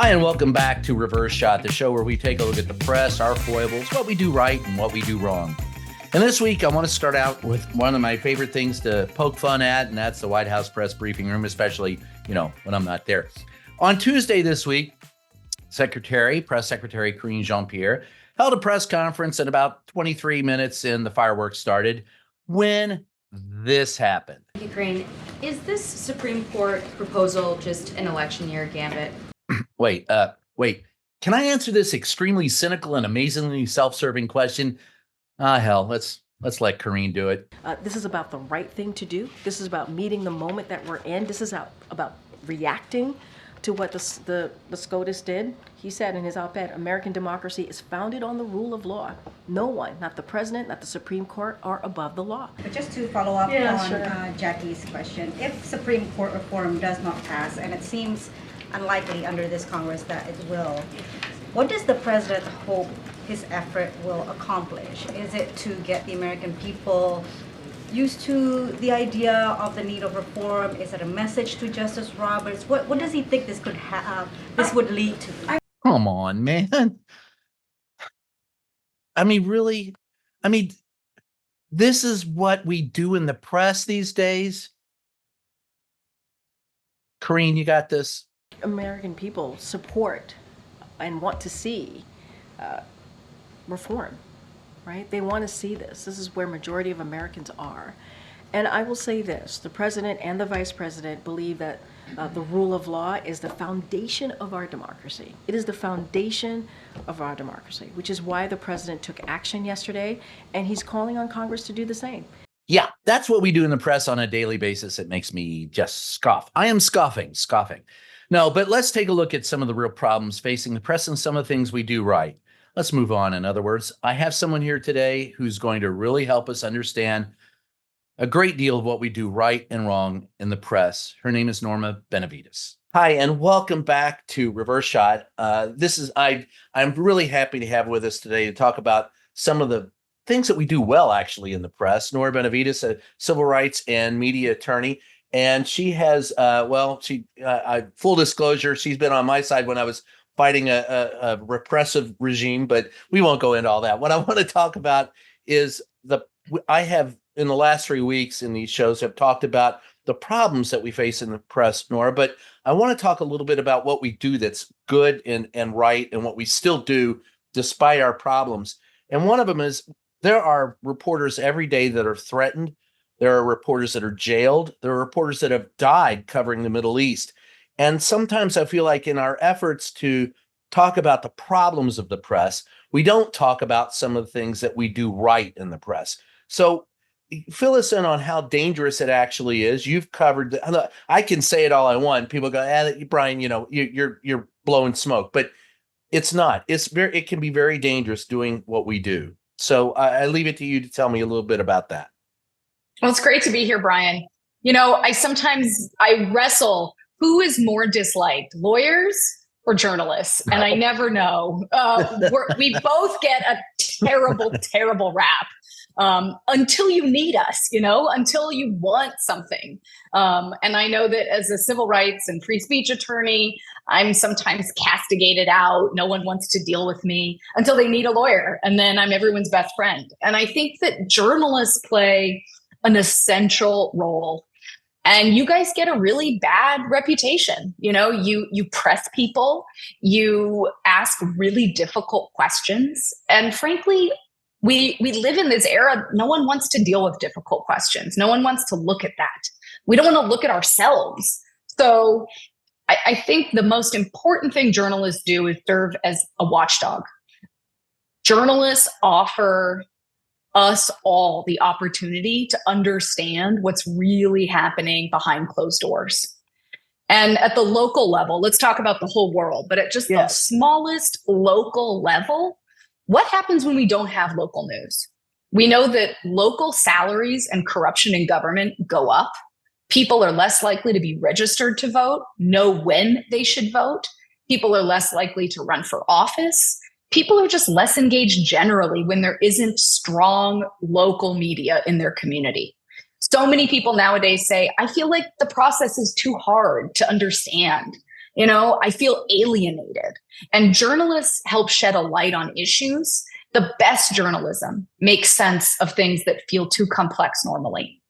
Hi, and welcome back to Reverse Shot, the show where we take a look at the press, our foibles, what we do right and what we do wrong. And this week, I want to start out with one of my favorite things to poke fun at, and that's the White House press briefing room, especially, when I'm not there. On Tuesday this week, Press Secretary Karine Jean-Pierre held a press conference, and about 23 minutes in, the fireworks started when this happened. Thank you, Karine. Is this Supreme Court proposal just an election year gambit? Wait. Can I answer this extremely cynical and amazingly self-serving question? Hell, let's let Karine do it. This is about the right thing to do. This is about meeting the moment that we're in. This is about reacting to what the SCOTUS did. He said in his op-ed, American democracy is founded on the rule of law. No one, not the president, not the Supreme Court, are above the law. But just to follow up on Jackie's question, if Supreme Court reform does not pass, and it seems unlikely under this Congress that it will, what does the president hope his effort will accomplish? Is it to get the American people used to the idea of the need of reform? Is it a message to Justice Roberts? What does he think this could this would lead to? Come on, man. I mean, really? I mean, this is what we do in the press these days? Karine, you got this? American people support and want to see reform, right? They want to see this. This is where majority of Americans are. And I will say this, the president and the vice president believe that the rule of law is the foundation of our democracy. It is the foundation of our democracy, which is why the president took action yesterday, and he's calling on Congress to do the same. Yeah, that's what we do in the press on a daily basis. It makes me just scoff. I am scoffing. No, but let's take a look at some of the real problems facing the press and some of the things we do right. Let's move on. In other words, I have someone here today who's going to really help us understand a great deal of what we do right and wrong in the press. Her name is Nora Benavidez. Hi, and welcome back to Reverse Shot. I'm really happy to have with us today to talk about some of the things that we do well, actually, in the press. Nora Benavidez, a civil rights and media attorney. And she has, full disclosure, she's been on my side when I was fighting a repressive regime, but we won't go into all that. What I want to talk about is I have, in the last 3 weeks in these shows, have talked about the problems that we face in the press, Nora, but I want to talk a little bit about what we do that's good and right and what we still do despite our problems. And one of them is there are reporters every day that are threatened. There are reporters that are jailed. There are reporters that have died covering the Middle East. And sometimes I feel like in our efforts to talk about the problems of the press, we don't talk about some of the things that we do right in the press. So fill us in on how dangerous it actually is. You've covered, I can say it all I want. People go, Brian, you're blowing smoke, but it's not. It can be very dangerous doing what we do. So I leave it to you to tell me a little bit about that. Well, it's great to be here, Brian. I wrestle. Who is more disliked, lawyers or journalists? And I never know. We both get a terrible, terrible rap until you need us, until you want something. And I know that as a civil rights and free speech attorney, I'm sometimes castigated out. No one wants to deal with me until they need a lawyer. And then I'm everyone's best friend. And I think that journalists play an essential role. And you guys get a really bad reputation. You press people, you ask really difficult questions. And frankly, we live in this era, no one wants to deal with difficult questions. No one wants to look at that. We don't want to look at ourselves. So I think the most important thing journalists do is serve as a watchdog. Journalists offer us all the opportunity to understand what's really happening behind closed doors. And at the local level, let's talk about the whole world, but at just the smallest local level, what happens when we don't have local news? We know that local salaries and corruption in government go up. People are less likely to be registered to vote, know when they should vote. People are less likely to run for office. People are just less engaged generally when there isn't strong local media in their community. So many people nowadays say, I feel like the process is too hard to understand. I feel alienated. And journalists help shed a light on issues. The best journalism makes sense of things that feel too complex normally.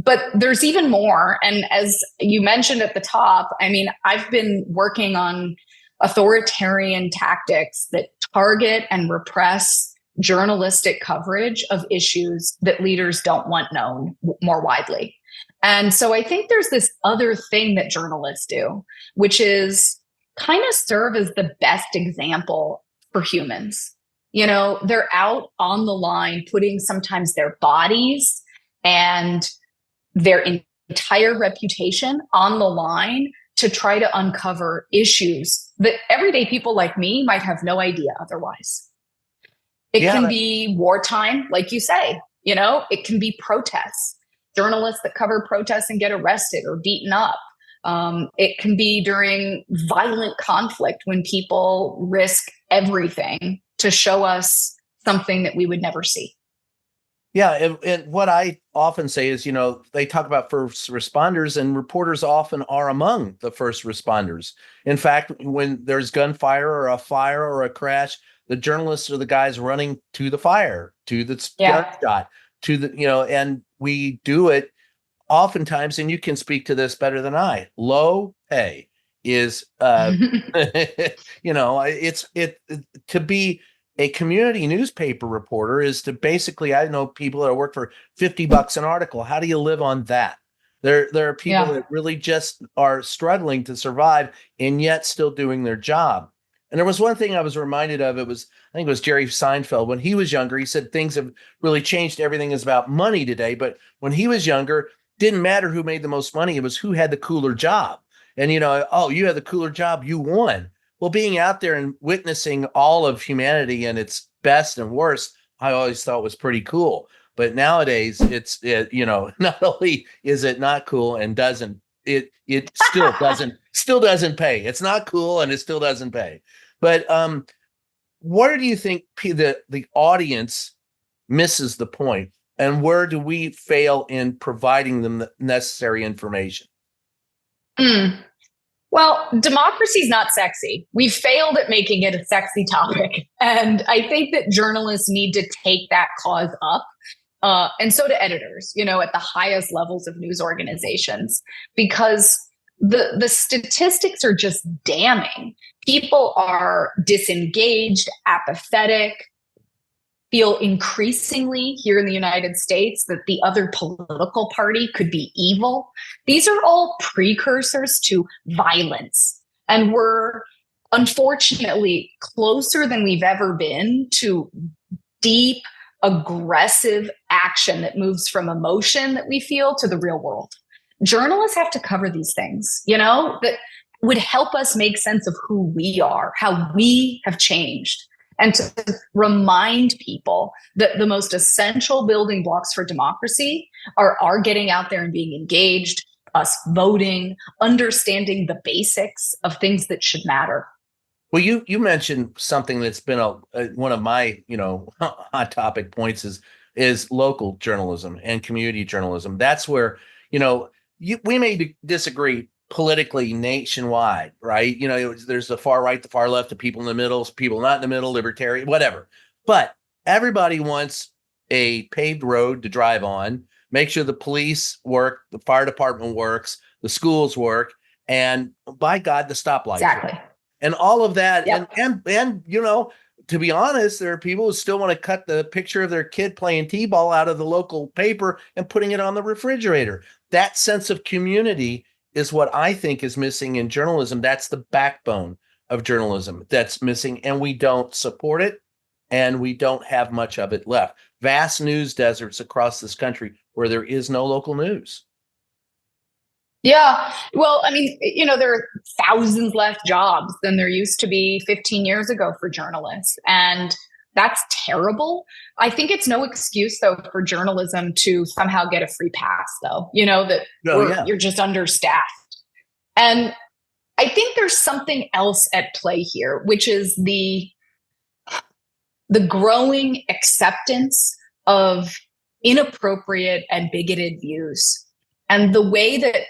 But there's even more. And as you mentioned at the top, I mean, I've been working on authoritarian tactics that target and repress journalistic coverage of issues that leaders don't want known more widely. And so I think there's this other thing that journalists do, which is kind of serve as the best example for humans. They're out on the line, putting sometimes their bodies and their entire reputation on the line to try to uncover issues that everyday people like me might have no idea otherwise. It can be wartime, like you say, it can be protests, journalists that cover protests and get arrested or beaten up. It can be during violent conflict when people risk everything to show us something that we would never see. Yeah, and what I often say is, they talk about first responders, and reporters often are among the first responders. In fact, when there's gunfire or a fire or a crash, the journalists are the guys running to the fire, to the gunshot, to the, and we do it oftentimes, and you can speak to this better than I. Low pay is, it's to be a community newspaper reporter is to basically, I know people that work for $50 an article. How do you live on that? There are people that really just are struggling to survive and yet still doing their job. And there was one thing I was reminded of. I think it was Jerry Seinfeld. When he was younger, he said things have really changed. Everything is about money today. But when he was younger, didn't matter who made the most money. It was who had the cooler job. And, you had the cooler job, you won. Well, being out there and witnessing all of humanity and its best and worst, I always thought was pretty cool. But nowadays, not only is it not cool and it still doesn't pay. It's not cool and it still doesn't pay. But where do you think the audience misses the point, and where do we fail in providing them the necessary information? Well, democracy is not sexy. We failed at making it a sexy topic. And I think that journalists need to take that cause up. And so do editors, at the highest levels of news organizations, because the statistics are just damning. People are disengaged, apathetic, feel increasingly here in the United States that the other political party could be evil. These are all precursors to violence. And we're unfortunately closer than we've ever been to deep, aggressive action that moves from emotion that we feel to the real world. Journalists have to cover these things, that would help us make sense of who we are, how we have changed, and to remind people that the most essential building blocks for democracy are getting out there and being engaged, us voting, understanding the basics of things that should matter. Well, you mentioned something that's been one of my hot topic points is local journalism and community journalism. That's where we may disagree politically nationwide, right? There's the far right, the far left, the people in the middle, people not in the middle, libertarian, whatever. But everybody wants a paved road to drive on, make sure the police work, the fire department works, the schools work, and by God, the stoplights. Exactly. Work. And all of that. Yep. And to be honest, there are people who still want to cut the picture of their kid playing t-ball out of the local paper and putting it on the refrigerator. That sense of community is what I think is missing in journalism. That's the backbone of journalism that's missing, and we don't support it, and we don't have much of it left. Vast news deserts across this country where there is no local news. Yeah. Well, I mean, there are thousands less jobs than there used to be 15 years ago for journalists. And that's terrible. I think it's no excuse, though, for journalism to somehow get a free pass, though, you're just understaffed. And I think there's something else at play here, which is the growing acceptance of inappropriate and bigoted views, and the way that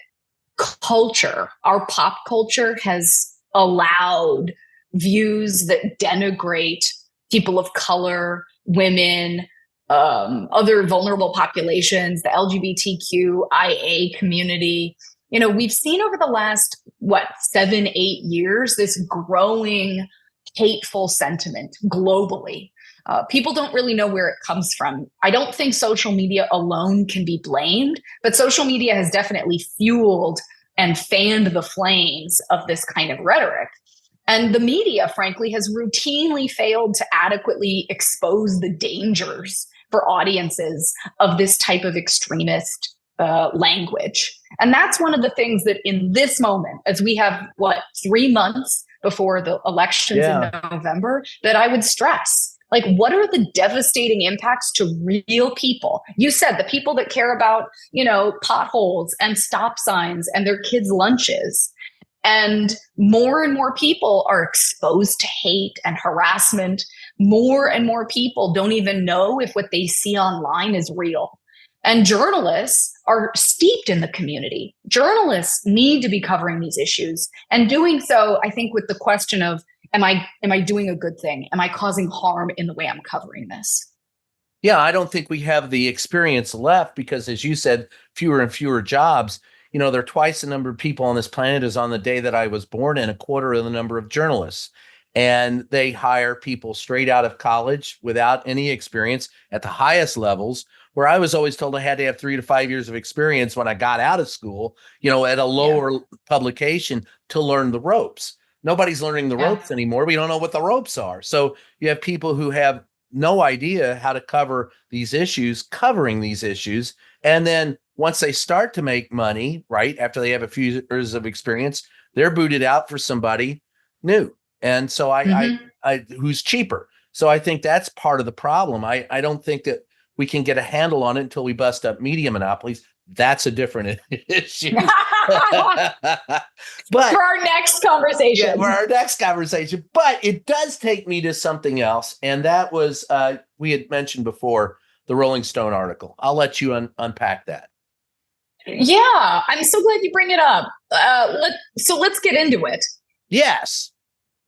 culture, our pop culture has allowed views that denigrate people of color, women, other vulnerable populations, the LGBTQIA community. We've seen over the last, 7-8 years, this growing hateful sentiment globally. People don't really know where it comes from. I don't think social media alone can be blamed, but social media has definitely fueled and fanned the flames of this kind of rhetoric. And the media, frankly, has routinely failed to adequately expose the dangers for audiences of this type of extremist language. And that's one of the things that in this moment, as we have, 3 months before the elections in November, that I would stress. Like, what are the devastating impacts to real people? You said the people that care about, potholes and stop signs and their kids' lunches. And more people are exposed to hate and harassment. More and more people don't even know if what they see online is real. And journalists are steeped in the community. Journalists need to be covering these issues and doing so, I think, with the question of, am I doing a good thing? Am I causing harm in the way I'm covering this? Yeah, I don't think we have the experience left because, as you said, fewer and fewer jobs. There are twice the number of people on this planet as on the day that I was born, and a quarter of the number of journalists. And they hire people straight out of college without any experience at the highest levels, where I was always told I had to have 3 to 5 years of experience when I got out of school, at a lower publication to learn the ropes. Nobody's learning the ropes anymore. We don't know what the ropes are. So you have people who have no idea how to cover these issues, covering these issues. And then once they start to make money, right, after they have a few years of experience, they're booted out for somebody new. And so I who's cheaper. So I think that's part of the problem. I don't think that we can get a handle on it until we bust up media monopolies. That's a different issue. But for our next conversation. Yeah, for our next conversation. But it does take me to something else. And that was, we had mentioned before, the Rolling Stone article. I'll let you unpack that. Yeah, I'm so glad you bring it up. Let's get into it. Yes.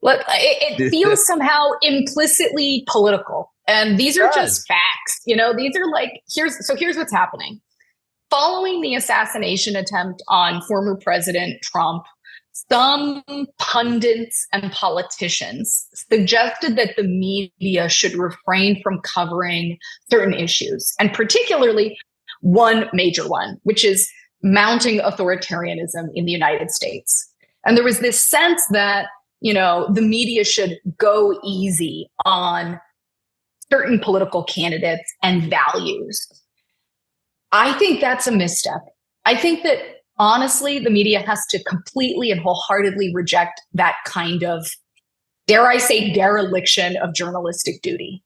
It feels somehow implicitly political. And these are just facts. These are like, here's what's happening. Following the assassination attempt on former President Trump, some pundits and politicians suggested that the media should refrain from covering certain issues, and particularly one major one, which is mounting authoritarianism in the United States. And there was this sense that, the media should go easy on certain political candidates and values. I think that's a misstep. I think that, honestly, the media has to completely and wholeheartedly reject that kind of, dare I say, dereliction of journalistic duty.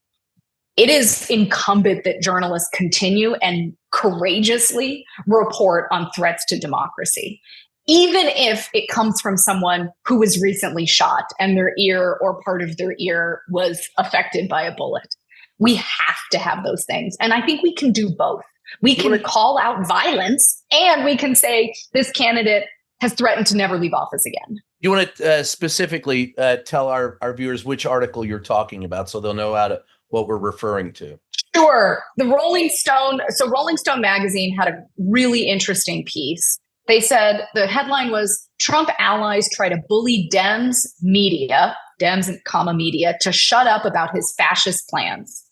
It is incumbent that journalists continue and courageously report on threats to democracy, even if it comes from someone who was recently shot and their ear or part of their ear was affected by a bullet. We have to have those things. And I think we can do both. We can call out violence and we can say this candidate has threatened to never leave office again. You want to specifically tell our viewers which article you're talking about so they'll know what we're referring to. Sure. The Rolling Stone magazine had a really interesting piece. They said the headline was Trump allies try to bully Dems media to shut up about his fascist plans.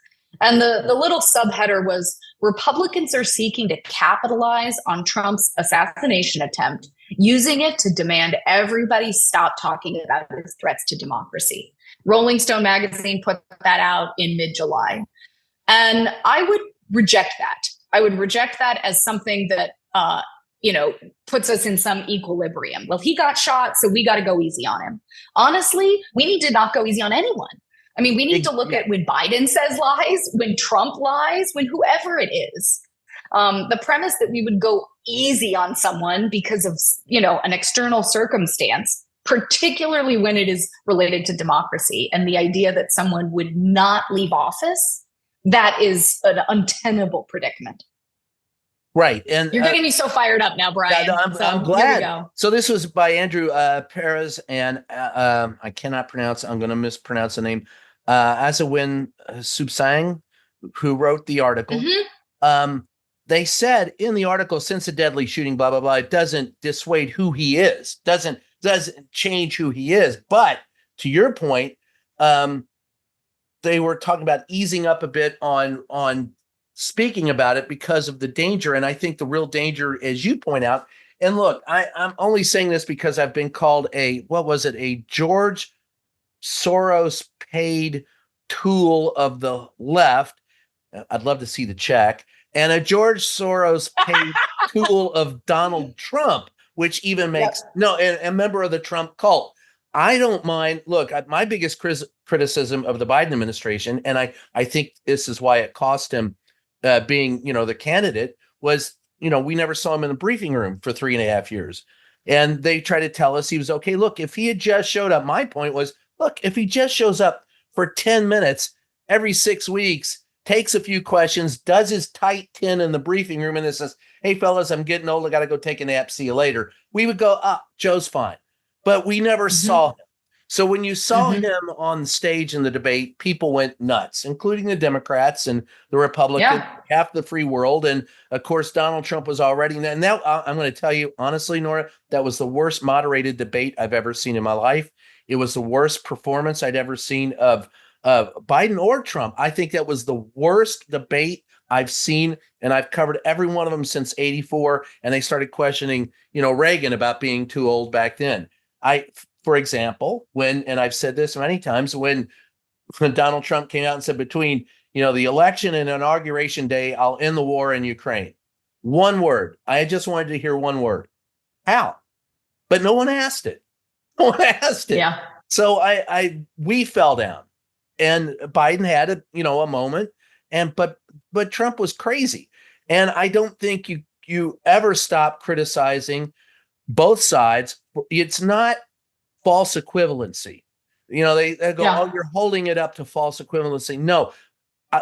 And the little subheader was Republicans are seeking to capitalize on Trump's assassination attempt, using it to demand everybody stop talking about his threats to democracy. Rolling Stone magazine put that out in mid-July. And I would reject that. I would reject that as something that, puts us in some equilibrium. Well, he got shot, so we got to go easy on him. Honestly, we need to not go easy on anyone. I mean, we need to look at when Biden says lies, when Trump lies, when whoever it is. The premise that we would go easy on someone because of, an external circumstance, particularly when it is related to democracy, and the idea that someone would not leave office, that is an untenable predicament. Right. And You're getting me so fired up now, Brian. I'm Here we glad. go. So this was by Andrew Perez, and I cannot pronounce. I'm going to mispronounce the name. Asawin Subsang, who wrote the article. They said in the article, since a deadly shooting, blah blah blah, it doesn't dissuade who he is. Doesn't change who he is. But to your point, they were talking about easing up a bit on speaking about it because of the danger. And I think the real danger, as you point out, and look, I'm only saying this because I've been called a George Soros paid tool of the left. I'd love to see the check. And a George Soros paid tool of Donald Trump, which even makes a member of the Trump cult. I don't mind. Look, my biggest criticism of the Biden administration, and I think this is why it cost him being, the candidate, was, we never saw him in the briefing room for 3.5 years. And they try to tell us he was okay. Look, if he had just showed up, my point was, look, if he just shows up for 10 minutes every 6 weeks, takes a few questions, does his tight 10 in the briefing room, and then says, hey, fellas, I'm getting old. I got to go take a nap. See you later. We would go, Joe's fine. But we never saw him. So when you saw him on stage in the debate, people went nuts, including the Democrats and the Republicans, half the free world. And of course, Donald Trump was already. And now I'm going to tell you, honestly, Nora, that was the worst moderated debate I've ever seen in my life. It was the worst performance I'd ever seen of Biden or Trump. I think that was the worst debate I've seen, and I've covered every one of them since '84. And they started questioning, Reagan about being too old back then. For example, and I've said this many times, when Donald Trump came out and said between, the election and inauguration day, I'll end the war in Ukraine. One word. I just wanted to hear one word. How? But no one asked it. No one asked it. Yeah. So we fell down, and Biden had a moment, but Trump was crazy. And I don't think you ever stop criticizing both sides. It's not false equivalency. They go, you're holding it up to false equivalency. No,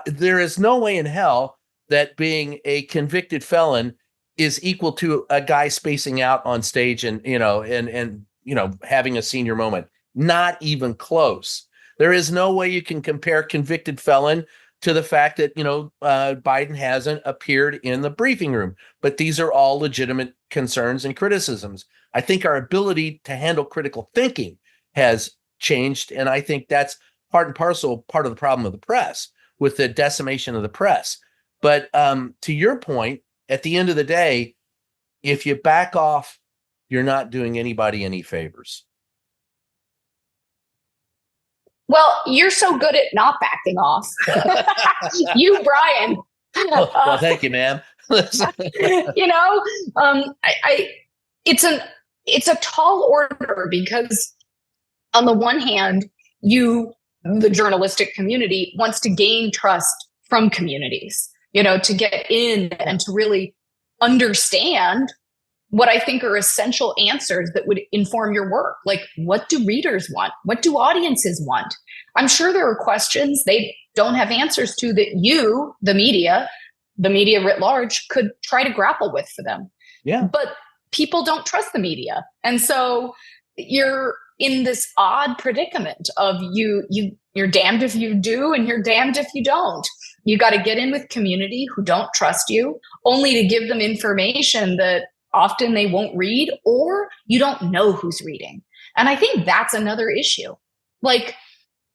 there is no way in hell that being a convicted felon is equal to a guy spacing out on stage and having a senior moment. Not even close. There is no way you can compare convicted felon to the fact that, Biden hasn't appeared in the briefing room. But these are all legitimate concerns and criticisms. I think our ability to handle critical thinking has changed. And I think that's part and parcel, part of the problem of the press, with the decimation of the press. But to your point, at the end of the day, if you back off, you're not doing anybody any favors. Well, you're so good at not backing off. You, Brian. Well, thank you, ma'am. It's a tall order, because on the one hand, the journalistic community, wants to gain trust from communities, to get in and to really understand what I think are essential answers that would inform your work. Like, what do readers want? What do audiences want? I'm sure there are questions they don't have answers to that you, the media writ large, could try to grapple with for them. Yeah. But people don't trust the media. And so you're in this odd predicament of you're damned if you do and you're damned if you don't. You got to get in with community who don't trust you, only to give them information that often they won't read, or you don't know who's reading. And I think that's another issue. Like,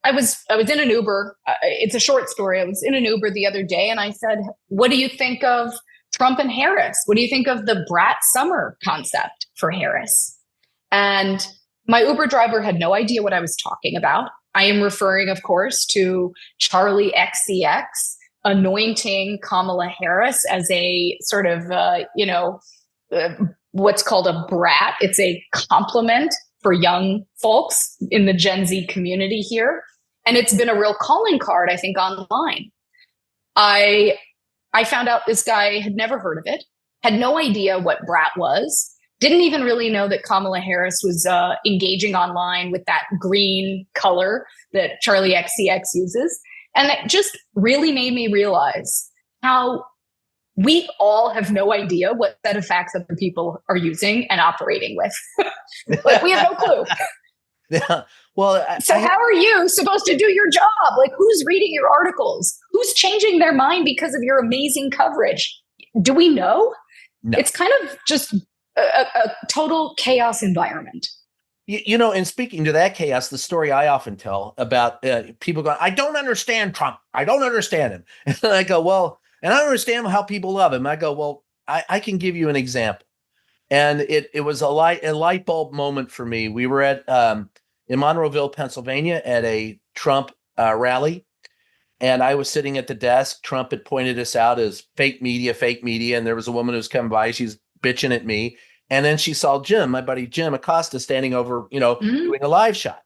I was in an Uber. It's a short story. I was in an Uber the other day, and I said, what do you think of Trump and Harris? What do you think of the brat summer concept for Harris? And my Uber driver had no idea what I was talking about. I am referring, of course, to Charlie XCX anointing Kamala Harris as a sort of, what's called a brat. It's a compliment for young folks in the Gen Z community here. And it's been a real calling card, I think, online. I found out this guy had never heard of it, had no idea what brat was, didn't even really know that Kamala Harris was engaging online with that green color that Charlie XCX uses. And it just really made me realize how we all have no idea what set of facts other people are using and operating with. Like, we have no clue. Yeah. Well, So how are you supposed to do your job? Like, who's reading your articles? Who's changing their mind because of your amazing coverage? Do we know? No. It's kind of just a total chaos environment. You know, and speaking to that chaos, the story I often tell about people going, I don't understand Trump. I don't understand him. And I go, well, and I don't understand how people love him. I go, well, I can give you an example. And it was a light bulb moment for me. We were at in Monroeville, Pennsylvania, at a Trump rally, and I was sitting at the desk. Trump had pointed us out as fake media, and there was a woman who was coming by. She's bitching at me, and then she saw Jim, my buddy Jim Acosta, standing over, doing a live shot.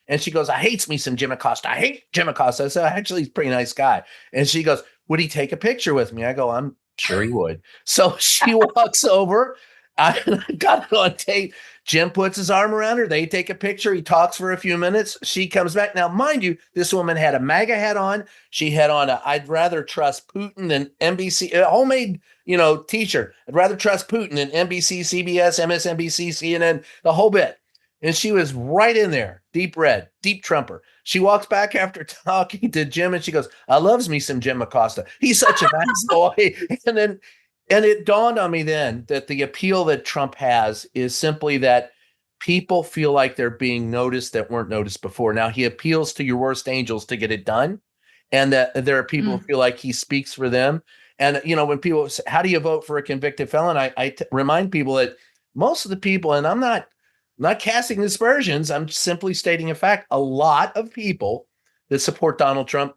And she goes, I hates me some Jim Acosta. I hate Jim Acosta. I said, actually, he's a pretty nice guy. And she goes, would he take a picture with me? I go, I'm sure he would. So she walks over. I got it on tape. Jim puts his arm around her. They take a picture. He talks for a few minutes. She comes back. Now, mind you, this woman had a MAGA hat on. She had on a I'd rather trust Putin than NBC, a homemade, t-shirt. I'd rather trust Putin than NBC, CBS, MSNBC, CNN, the whole bit. And she was right in there, deep red, deep Trumper. She walks back after talking to Jim and she goes, I loves me some Jim Acosta. He's such a nice boy. And it dawned on me then that the appeal that Trump has is simply that people feel like they're being noticed that weren't noticed before. Now, he appeals to your worst angels to get it done. And that there are people who feel like he speaks for them. And, when people say, how do you vote for a convicted felon? I remind people that most of the people, and I'm not casting aspersions, I'm simply stating a fact. A lot of people that support Donald Trump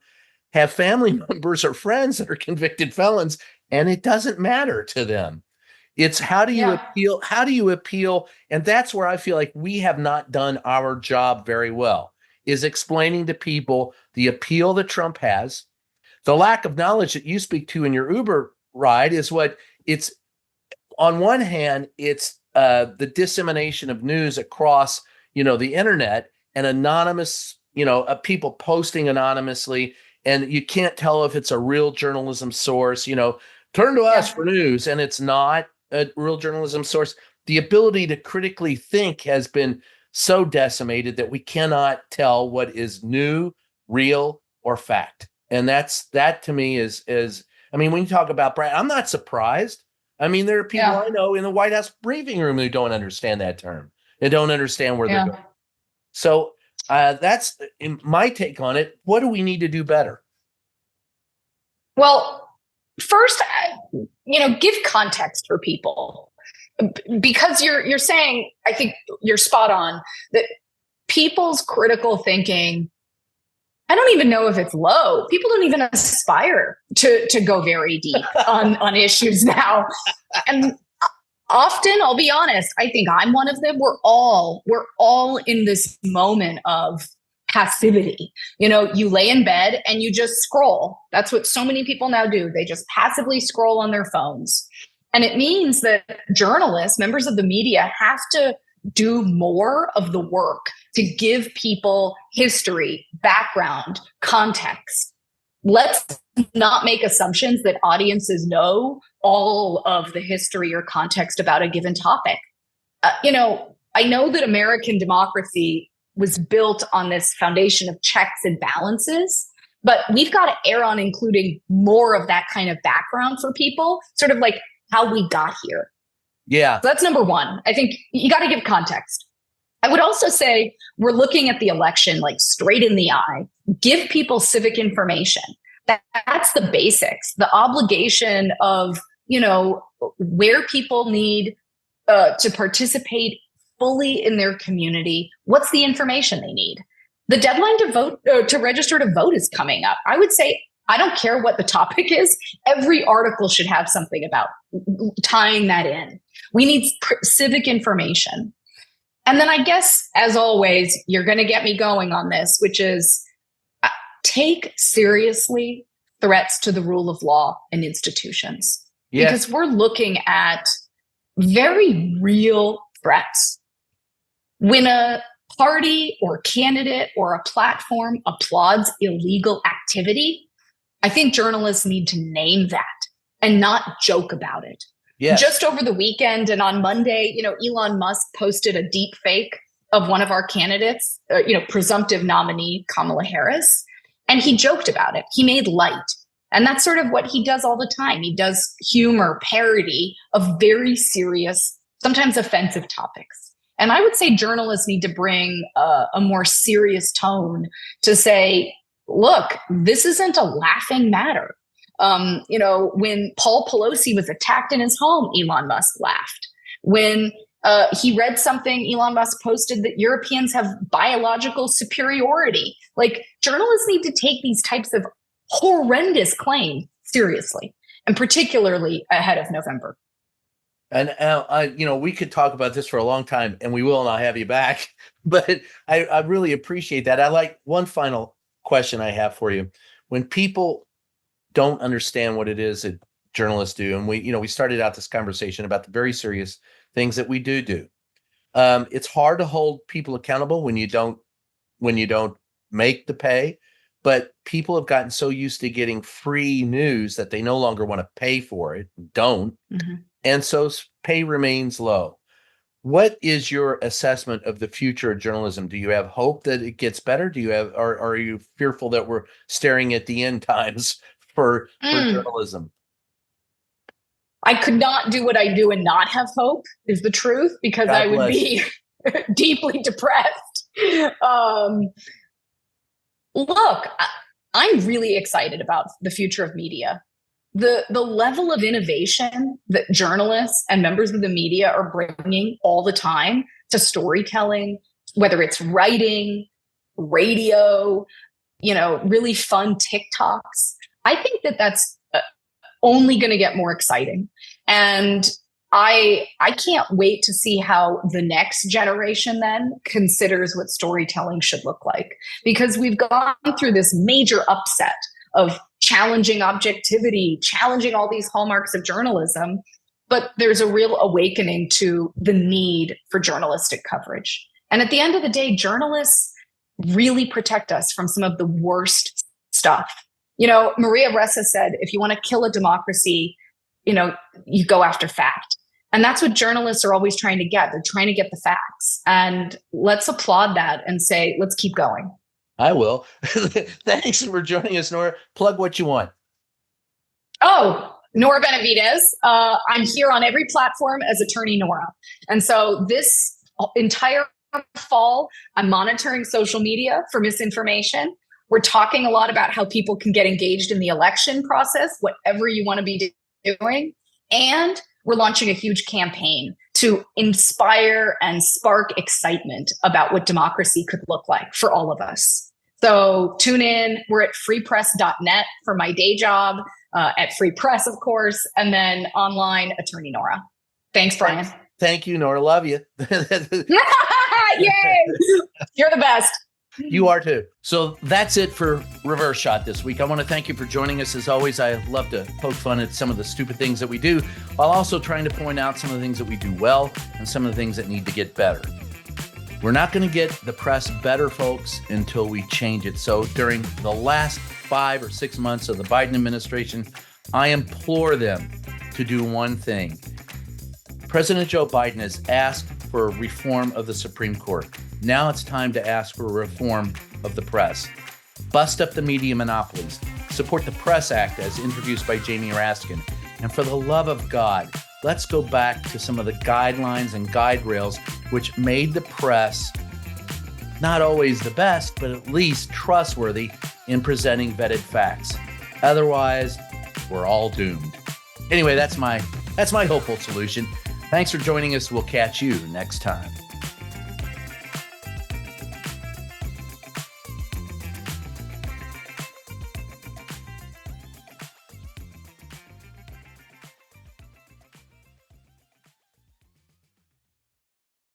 have family members or friends that are convicted felons, and it doesn't matter to them. It's how do you appeal? How do you appeal? And that's where I feel like we have not done our job very well, is explaining to people the appeal that Trump has. The lack of knowledge that you speak to in your Uber ride is what it's, on one hand, it's the dissemination of news across, the internet and anonymous, people posting anonymously, and you can't tell if it's a real journalism source, turn to us for news, and it's not a real journalism source. The ability to critically think has been so decimated that we cannot tell what is new, real, or fact. And that to me is, when you talk about Brian, I'm not surprised. There are people I know in the White House briefing room who don't understand that term. They don't understand where they're going. So that's my take on it. What do we need to do better? Well, first, give context for people, because you're saying, I think you're spot on, that people's critical thinking, I don't even know if it's low. People don't even aspire to go very deep on issues now. And often, I'll be honest, I think I'm one of them. We're all in this moment of passivity. You lay in bed and you just scroll. That's what so many people now do. They just passively scroll on their phones. And it means that journalists, members of the media, have to do more of the work to give people history, background, context. Let's not make assumptions that audiences know all of the history or context about a given topic. I know that American democracy was built on this foundation of checks and balances, but we've got to err on including more of that kind of background for people, sort of like how we got here. Yeah. So that's number one. I think you got to give context. I would also say we're looking at the election like straight in the eye. Give people civic information. That's the basics, the obligation of, where people need to participate fully in their community. What's the information they need? The deadline to vote, to register to vote, is coming up. I would say, I don't care what the topic is. Every article should have something about tying that in. We need civic information. And then I guess, as always, you're going to get me going on this, which is take seriously threats to the rule of law and institutions. Yes. Because we're looking at very real threats. When a party or candidate or a platform applauds illegal activity, I think journalists need to name that and not joke about it. Yes. Just over the weekend and on Monday, Elon Musk posted a deep fake of one of our candidates, presumptive nominee Kamala Harris, and he joked about it. He made light. And that's sort of what he does all the time. He does humor, parody of very serious, sometimes offensive topics. And I would say journalists need to bring a more serious tone to say, look, this isn't a laughing matter. When Paul Pelosi was attacked in his home, Elon Musk laughed. When he read something Elon Musk posted that Europeans have biological superiority. Like, journalists need to take these types of horrendous claims seriously, and particularly ahead of November. And we could talk about this for a long time, and we will not have you back. But I really appreciate that. I like one final question I have for you. When people don't understand what it is that journalists do, and we started out this conversation about the very serious things that we do. It's hard to hold people accountable when you don't make the pay. But people have gotten so used to getting free news that they no longer want to pay for it. Don't. Mm-hmm. And so pay remains low. What is your assessment of the future of journalism? Do you have hope that it gets better? Or are you fearful that we're staring at the end times for journalism? I could not do what I do and not have hope, is the truth, because God I would bless be deeply depressed. Look, I'm really excited about the future of media. The level of innovation that journalists and members of the media are bringing all the time to storytelling, whether it's writing, radio, really fun TikToks. I think that that's only going to get more exciting. And I can't wait to see how the next generation then considers what storytelling should look like, because we've gone through this major upset of challenging objectivity, challenging all these hallmarks of journalism. But there's a real awakening to the need for journalistic coverage. And at the end of the day, journalists really protect us from some of the worst stuff. Maria Ressa said, if you want to kill a democracy, you go after fact. And that's what journalists are always trying to get. They're trying to get the facts. And let's applaud that and say, let's keep going. I will. Thanks for joining us, Nora. Plug what you want. Oh, Nora Benavidez. I'm here on every platform as Attorney Nora. And so this entire fall, I'm monitoring social media for misinformation. We're talking a lot about how people can get engaged in the election process, whatever you want to be doing. And we're launching a huge campaign to inspire and spark excitement about what democracy could look like for all of us. So tune in. We're at freepress.net for my day job, at Free Press, of course, and then online, Attorney Nora. Thanks, Brian. Thank you, Nora. Love you. Yay! You're the best. You are too. So that's it for Reverse Shot this week. I want to thank you for joining us. As always, I love to poke fun at some of the stupid things that we do, while also trying to point out some of the things that we do well and some of the things that need to get better. We're not going to get the press better, folks, until we change it. So during the last 5 or 6 months of the Biden administration, I implore them to do one thing. President Joe Biden has asked for a reform of the Supreme Court. Now it's time to ask for a reform of the press. Bust up the media monopolies. Support the Press Act as introduced by Jamie Raskin. And for the love of God, let's go back to some of the guidelines and guide rails which made the press not always the best, but at least trustworthy in presenting vetted facts. Otherwise, we're all doomed. Anyway, that's my hopeful solution. Thanks for joining us. We'll catch you next time.